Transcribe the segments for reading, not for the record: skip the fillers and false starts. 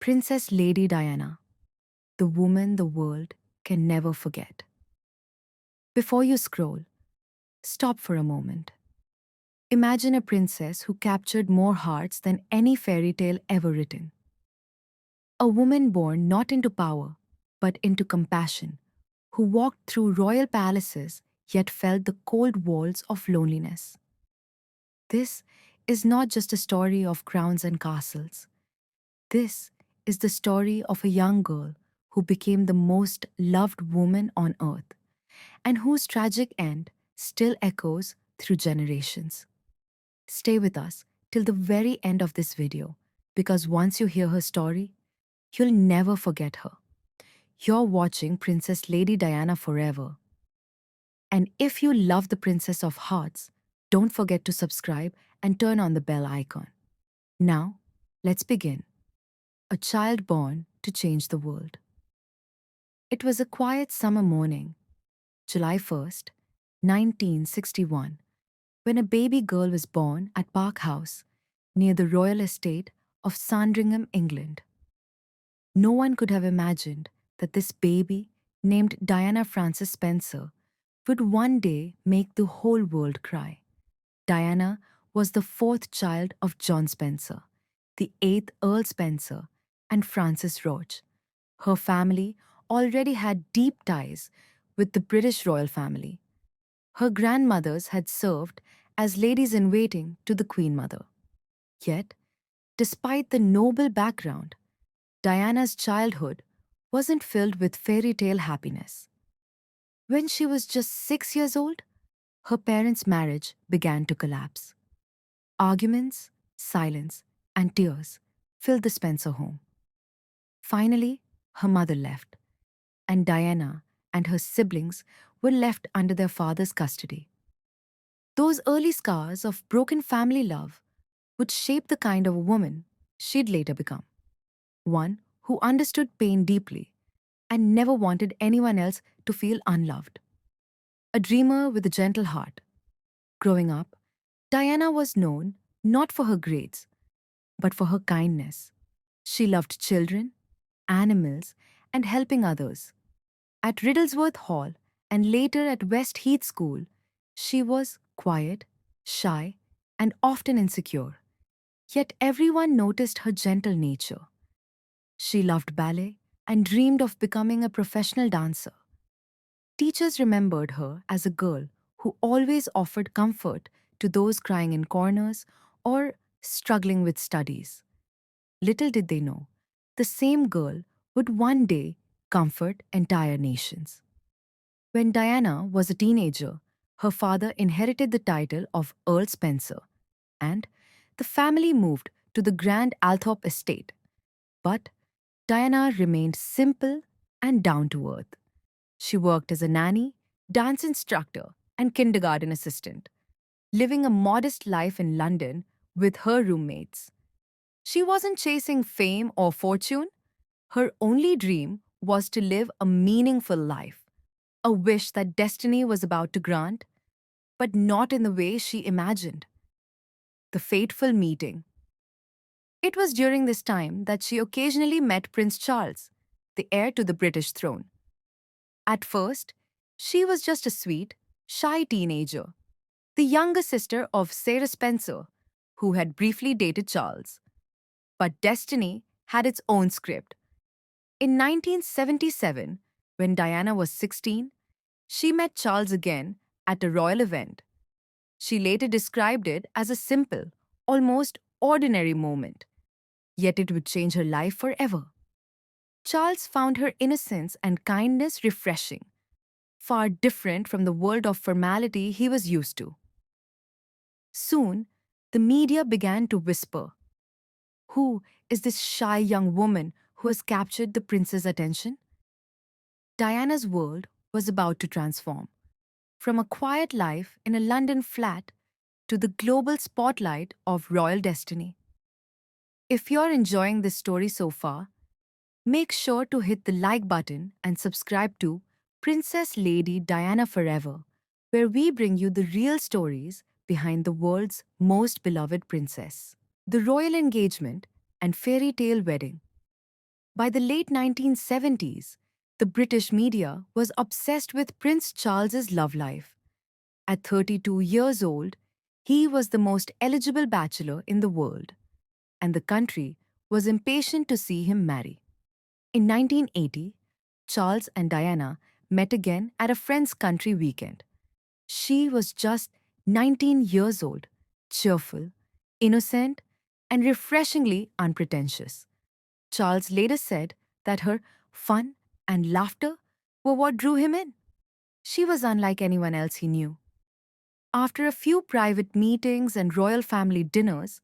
Princess Lady Diana, the woman the world can never forget. Before you scroll, stop for a moment. Imagine a princess who captured more hearts than any fairy tale ever written. A woman born not into power, but into compassion, who walked through royal palaces yet felt the cold walls of loneliness. This is not just a story of crowns and castles. This is the story of a young girl who became the most loved woman on earth and whose tragic end still echoes through generations. Stay with us till the very end of this video because once you hear her story, you'll never forget her. You're watching Princess Lady Diana forever. And if you love the Princess of Hearts, don't forget to subscribe and turn on the bell icon. Now, let's begin. A child born to change the world. It was a quiet summer morning, July 1st, 1961, when a baby girl was born at Park House, near the royal estate of Sandringham, England. No one could have imagined that this baby, named Diana Frances Spencer, would one day make the whole world cry. Diana was the fourth child of John Spencer, the eighth Earl Spencer, and Frances Roche. Her family already had deep ties with the British royal family. Her grandmothers had served as ladies-in-waiting to the Queen Mother. Yet, despite the noble background, Diana's childhood wasn't filled with fairy tale happiness. When she was just 6 years old, her parents' marriage began to collapse. Arguments, silence, and tears filled the Spencer home. Finally, her mother left, and Diana and her siblings were left under their father's custody. Those early scars of broken family love would shape the kind of woman she'd later become. One who understood pain deeply and never wanted anyone else to feel unloved. A dreamer with a gentle heart. Growing up, Diana was known not for her grades, but for her kindness. She loved children, animals, and helping others. At Riddlesworth Hall and later at West Heath School, she was quiet, shy, and often insecure. Yet everyone noticed her gentle nature. She loved ballet and dreamed of becoming a professional dancer. Teachers remembered her as a girl who always offered comfort to those crying in corners or struggling with studies. Little did they know, the same girl would one day comfort entire nations. When Diana was a teenager, her father inherited the title of Earl Spencer, and the family moved to the Grand Althorp estate. But Diana remained simple and down to earth. She worked as a nanny, dance instructor, and kindergarten assistant, living a modest life in London with her roommates. She wasn't chasing fame or fortune. Her only dream was to live a meaningful life, a wish that destiny was about to grant, but not in the way she imagined. The fateful meeting. It was during this time that she occasionally met Prince Charles, the heir to the British throne. At first, she was just a sweet, shy teenager, the younger sister of Sarah Spencer, who had briefly dated Charles. But destiny had its own script. In 1977, when Diana was 16, she met Charles again at a royal event. She later described it as a simple, almost ordinary moment, yet it would change her life forever. Charles found her innocence and kindness refreshing, far different from the world of formality he was used to. Soon, the media began to whisper, "Who is this shy young woman who has captured the prince's attention?" Diana's world was about to transform, from a quiet life in a London flat to the global spotlight of royal destiny. If you're enjoying this story so far, make sure to hit the like button and subscribe to Princess Lady Diana Forever, where we bring you the real stories behind the world's most beloved princess. The royal engagement and fairy tale wedding. By the late 1970s, the British media was obsessed with Prince Charles's love life. At 32 years old, he was the most eligible bachelor in the world, and the country was impatient to see him marry. In 1980, Charles and Diana met again at a friend's country weekend. She was just 19 years old, cheerful, innocent, and refreshingly unpretentious. Charles later said that her fun and laughter were what drew him in. She was unlike anyone else he knew. After a few private meetings and royal family dinners,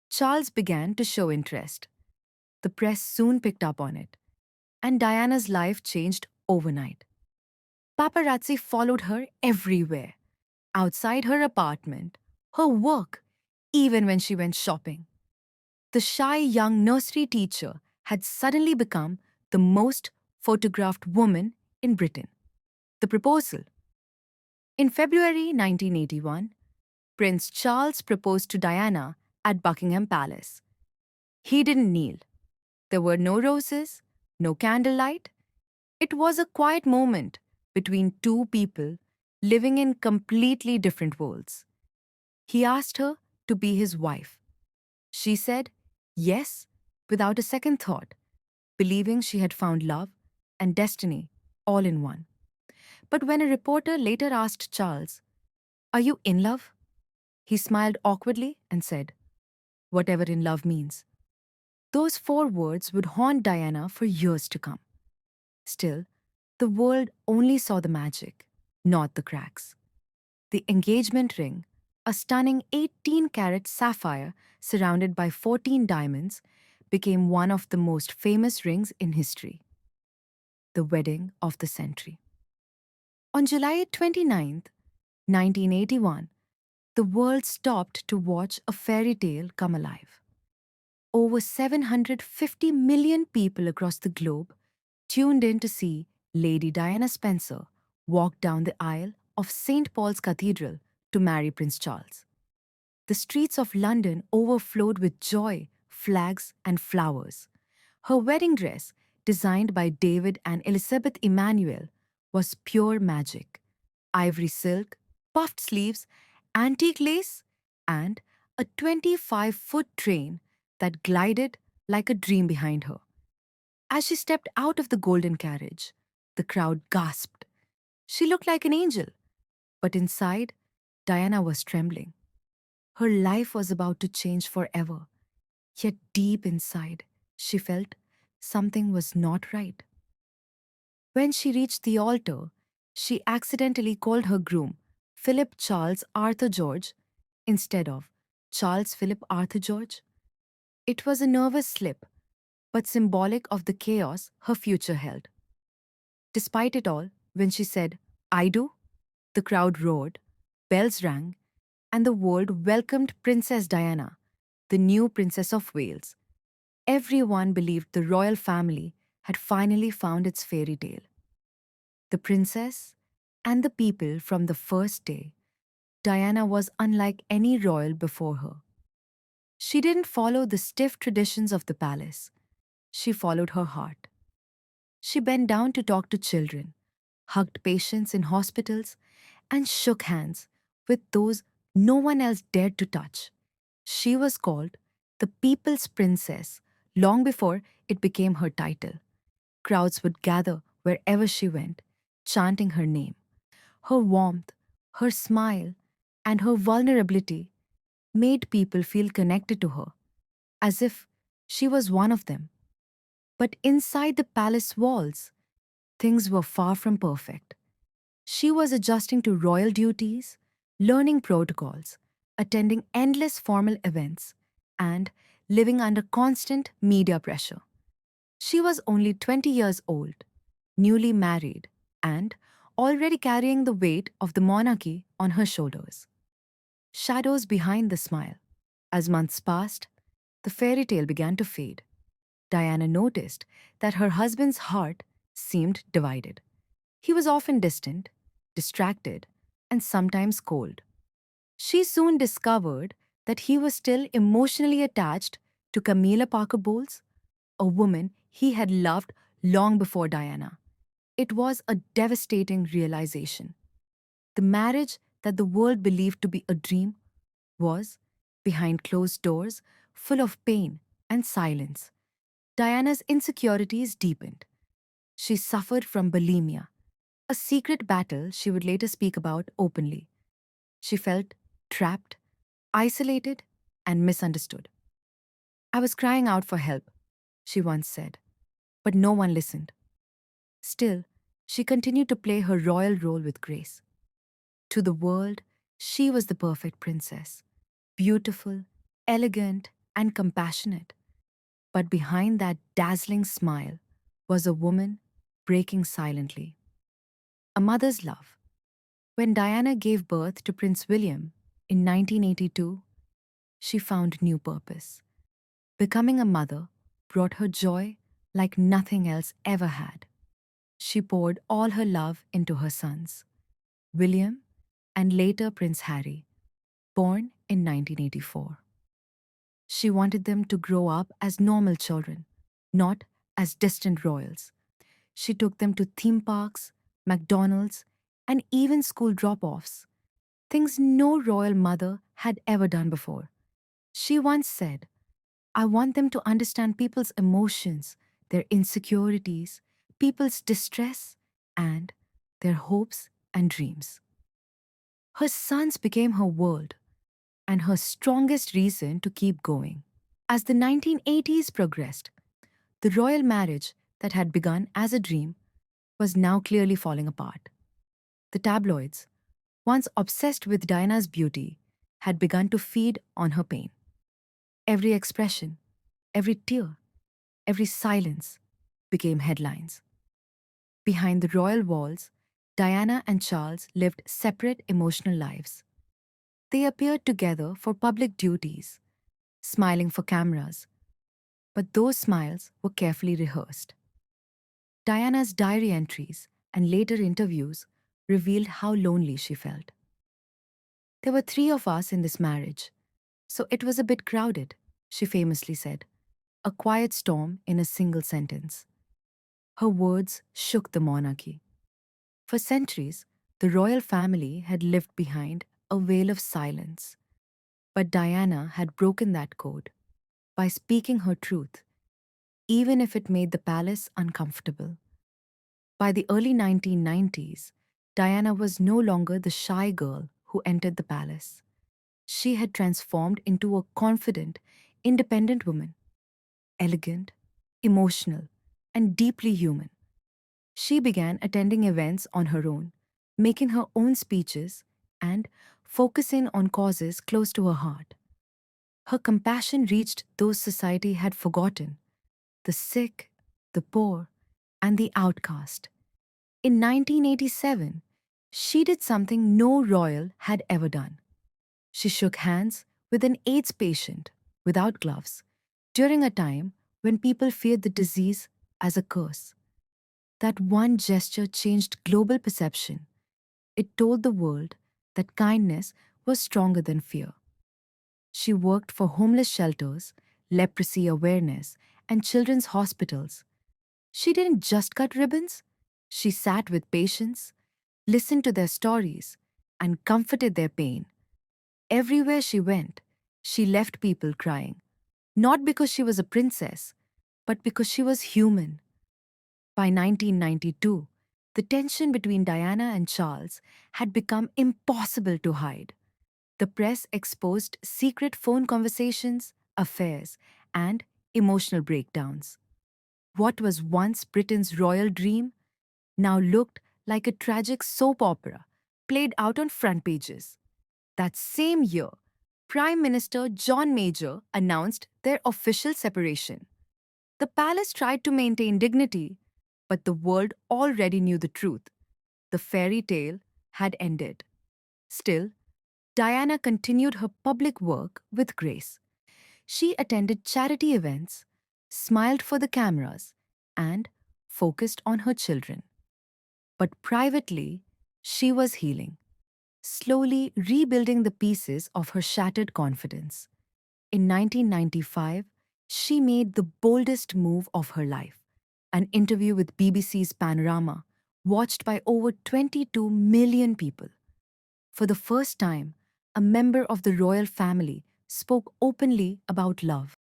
Charles began to show interest. The press soon picked up on it, and Diana's life changed overnight. Paparazzi followed her everywhere, outside her apartment, her work, even when she went shopping. The shy young nursery teacher had suddenly become the most photographed woman in Britain. The proposal. In February 1981, Prince Charles proposed to Diana at Buckingham Palace. He didn't kneel. There were no roses, no candlelight. It was a quiet moment between two people living in completely different worlds. He asked her to be his wife. She said yes without a second thought, believing she had found love and destiny all in one. But when a reporter later asked Charles, "Are you in love?" he smiled awkwardly and said, "Whatever in love means." Those four words would haunt Diana for years to come. Still, the world only saw the magic, not the cracks. The engagement ring, a stunning 18-carat sapphire surrounded by 14 diamonds, became one of the most famous rings in history. The wedding of the century. On July 29, 1981, the world stopped to watch a fairy tale come alive. Over 750 million people across the globe tuned in to see Lady Diana Spencer walk down the aisle of St. Paul's Cathedral to marry Prince Charles. The streets of London overflowed with joy, flags, and flowers. Her wedding dress, designed by David and Elizabeth Emanuel, was pure magic. Ivory silk, puffed sleeves, antique lace, and a 25-foot train that glided like a dream behind her. As she stepped out of the golden carriage, the crowd gasped. She looked like an angel, but inside, Diana was trembling. Her life was about to change forever, yet deep inside, she felt something was not right. When she reached the altar, she accidentally called her groom Philip Charles Arthur George instead of Charles Philip Arthur George. It was a nervous slip, but symbolic of the chaos her future held. Despite it all, when she said, "I do," the crowd roared, bells rang, and the world welcomed Princess Diana, the new Princess of Wales. Everyone believed the royal family had finally found its fairy tale. The princess and the people from the first day, Diana was unlike any royal before her. She didn't follow the stiff traditions of the palace. She followed her heart. She bent down to talk to children, hugged patients in hospitals, and shook hands with those no one else dared to touch. She was called the People's Princess long before it became her title. Crowds would gather wherever she went, chanting her name. Her warmth, her smile, and her vulnerability made people feel connected to her, as if she was one of them. But inside the palace walls, things were far from perfect. She was adjusting to royal duties, learning protocols, attending endless formal events, and living under constant media pressure. She was only 20 years old, newly married, and already carrying the weight of the monarchy on her shoulders. Shadows behind the smile. As months passed, the fairy tale began to fade. Diana noticed that her husband's heart seemed divided. He was often distant, distracted, and sometimes cold. She soon discovered that he was still emotionally attached to Camilla Parker Bowles, a woman he had loved long before Diana. It was a devastating realization. The marriage that the world believed to be a dream was, behind closed doors, full of pain and silence. Diana's insecurities deepened. She suffered from bulimia, a secret battle she would later speak about openly. She felt trapped, isolated, and misunderstood. I was crying out for help, she once said, but no one listened. Still, she continued to play her royal role with grace. To the world, she was the perfect princess, beautiful, elegant, and compassionate. But behind that dazzling smile was a woman breaking silently. A mother's love. When Diana gave birth to Prince William in 1982, she found new purpose. Becoming a mother brought her joy like nothing else ever had. She poured all her love into her sons, William and later Prince Harry, born in 1984. She wanted them to grow up as normal children, not as distant royals. She took them to theme parks, McDonald's, and even school drop offs, things no royal mother had ever done before. She once said, I want them to understand people's emotions, their insecurities, people's distress, and their hopes and dreams. Her sons became her world and her strongest reason to keep going. As the 1980s progressed, the royal marriage that had begun as a dream was now clearly falling apart. The tabloids, once obsessed with Diana's beauty, had begun to feed on her pain. Every expression, every tear, every silence became headlines. Behind the royal walls, Diana and Charles lived separate emotional lives. They appeared together for public duties, smiling for cameras, but those smiles were carefully rehearsed. Diana's diary entries and later interviews revealed how lonely she felt. There were three of us in this marriage, so it was a bit crowded, she famously said, a quiet storm in a single sentence. Her words shook the monarchy. For centuries, the royal family had lived behind a veil of silence. But Diana had broken that code by speaking her truth, even if it made the palace uncomfortable. By the early 1990s, Diana was no longer the shy girl who entered the palace. She had transformed into a confident, independent woman, elegant, emotional, and deeply human. She began attending events on her own, making her own speeches, and focusing on causes close to her heart. Her compassion reached those society had forgotten: the sick, the poor, and the outcast. In 1987, she did something no royal had ever done. She shook hands with an AIDS patient without gloves during a time when people feared the disease as a curse. That one gesture changed global perception. It told the world that kindness was stronger than fear. She worked for homeless shelters, leprosy awareness, and children's hospitals. She didn't just cut ribbons, she sat with patients, listened to their stories, and comforted their pain. Everywhere she went, she left people crying, not because she was a princess, but because she was human. By 1992, the tension between Diana and Charles had become impossible to hide. The press exposed secret phone conversations, affairs, and emotional breakdowns. What was once Britain's royal dream now looked like a tragic soap opera played out on front pages. That same year, Prime Minister John Major announced their official separation. The palace tried to maintain dignity, but the world already knew the truth. The fairy tale had ended. Still, Diana continued her public work with grace. She attended charity events, smiled for the cameras, and focused on her children. But privately, she was healing, slowly rebuilding the pieces of her shattered confidence. In 1995, she made the boldest move of her life. an interview with BBC's Panorama, watched by over 22 million people. For the first time, a member of the royal family spoke openly about love.